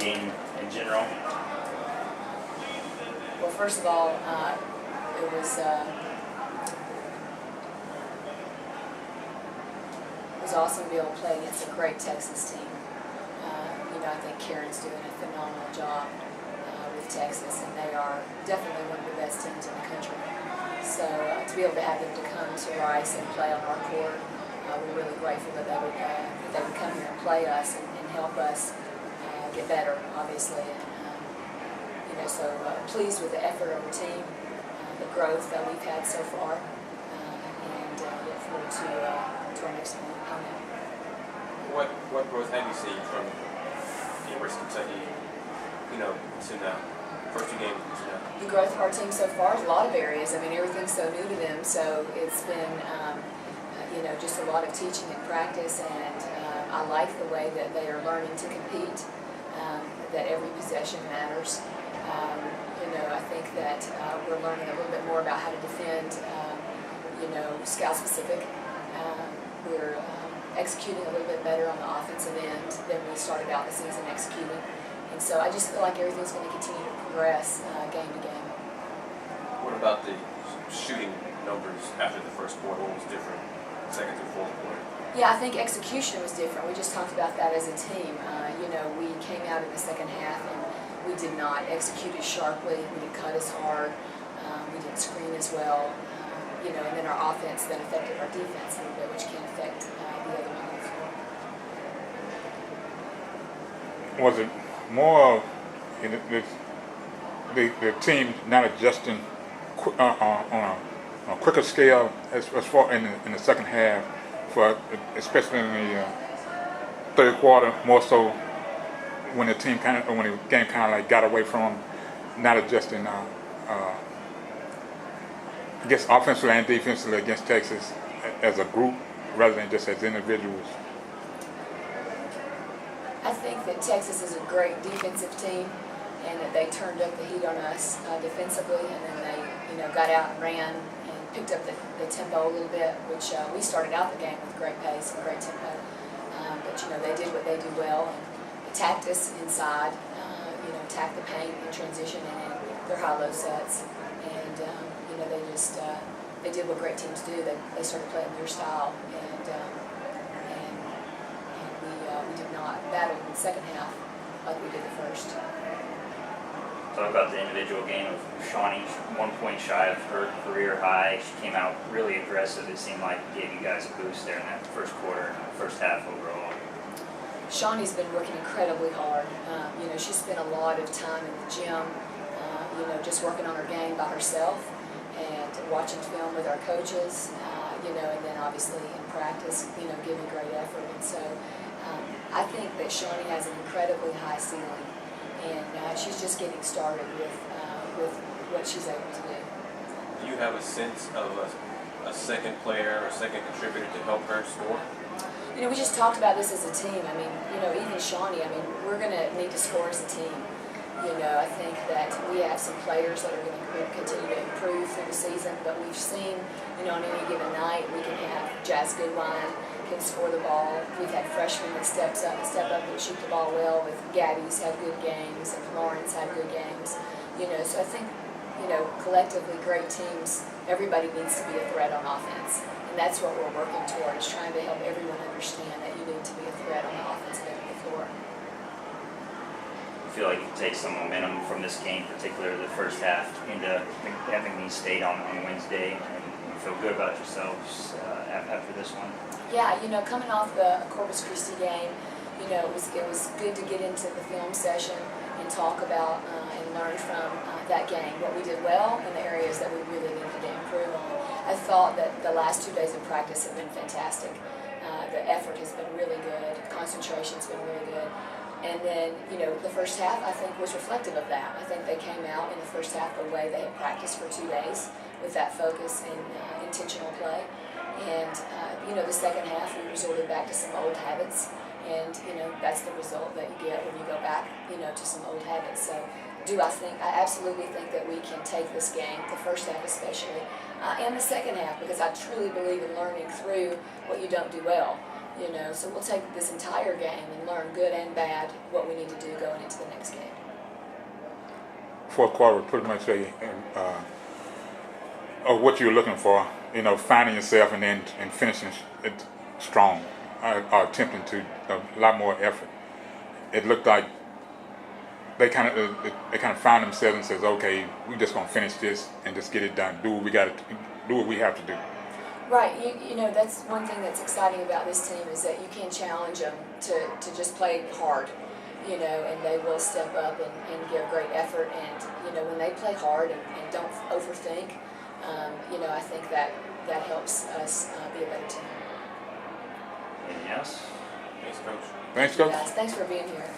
game in general? Well, first of all, it was awesome to be able to play against a great Texas team. I think Karen's doing a phenomenal job with Texas, and they are definitely one of the best teams in the country. So to be able to have them to come to Rice and play on our court, we're really grateful that they would come here and play us and help us get better, obviously. And so pleased with the effort of the team, the growth that we've had so far, and look forward to our next opponent. What growth have you seen from the University of Kentucky, to now? First 2 games to now? The growth of our team so far is a lot of areas. I mean, everything's so new to them, so it's been, just a lot of teaching and practice, and I like the way that they are learning to compete, that every possession matters. I think that we're learning a little bit more about how to defend, scout-specific. We're executing a little bit better on the offensive end than we started out the season executing. And so I just feel like everything's going to continue to progress game to game. What about the shooting numbers after the first quarter? What was different, second through fourth quarter? Yeah, I think execution was different. We just talked about that as a team. We came out in the second half and we did not execute as sharply. We didn't cut as hard. We didn't screen as well. And then our offense then affected our defense a little bit, which can affect the other one on the floor. Was it more of the team not adjusting on a quicker scale as far in the second half, especially in the third quarter, more so when the game kind of like got away from them, not adjusting, I guess offensively and defensively against Texas as a group rather than just as individuals? I think that Texas is a great defensive team, and that they turned up the heat on us defensively, and then they, got out and ran and picked up the tempo a little bit, which we started out the game with great pace and great tempo. But they did what they do well, and attacked us inside, attacked the paint in transition and in their high-low sets, and they did what great teams do. They started playing their style, and we did not battle in the second half like we did the first. Talk about the individual game of Shawnee, 1 point shy of her career high. She came out really aggressive. It seemed like it gave you guys a boost there in that first quarter, first half overall. Shawnee's been working incredibly hard. She spent a lot of time in the gym, just working on her game by herself and watching film with our coaches, and then obviously in practice, giving great effort. And so I think that Shawnee has an incredibly high ceiling, and she's just getting started with what she's able to do. Do you have a sense of a second player or second contributor to help her score? We just talked about this as a team. I mean, even Shawnee, we're going to need to score as a team. I think that we have some players that are going to continue to improve through the season, but we've seen, on any given night, we can have Jazz Goodwine can score the ball. We've had freshmen that step up and shoot the ball well. With Gabby's had good games, and Lawrence had good games. So I think, collectively, great teams, everybody needs to be a threat on offense. And that's what we're working towards, trying to help everyone understand that you need to be a threat on the offensive end of the floor. I feel like you take some momentum from this game, particularly the first half, into having these State on Wednesday, and you feel good about yourselves after this one. Yeah, coming off the Corpus Christi game, it was good to get into the film session and talk about and learn from that game, what we did well and the areas that we really needed to improve on. I thought that the last 2 days of practice have been fantastic. The effort has been really good, concentration's been really good. And then, the first half, I think, was reflective of that. I think they came out in the first half the way they had practiced for 2 days with that focus and intentional play. And, the second half, we resorted back to some old habits. And, that's the result that you get when you go back, to some old habits. So I absolutely think that we can take this game, the first half especially, and the second half, because I truly believe in learning through what you don't do well. You know, so we'll take this entire game and learn good and bad what we need to do going into the next game. Fourth quarter was pretty much of what you were looking for. You know, finding yourself and finishing it strong, or attempting to a lot more effort. It looked like they kind of found themselves and says, okay, we're just gonna finish this and just get it done. Do what we got to do. What we have to do. Right, you know, that's one thing that's exciting about this team is that you can challenge them to just play hard, you know, and they will step up and give great effort. And, you know, when they play hard and don't overthink, you know, I think that helps us be a better team. Anything else? Thanks, Coach. Thanks, Coach. Guys, thanks for being here.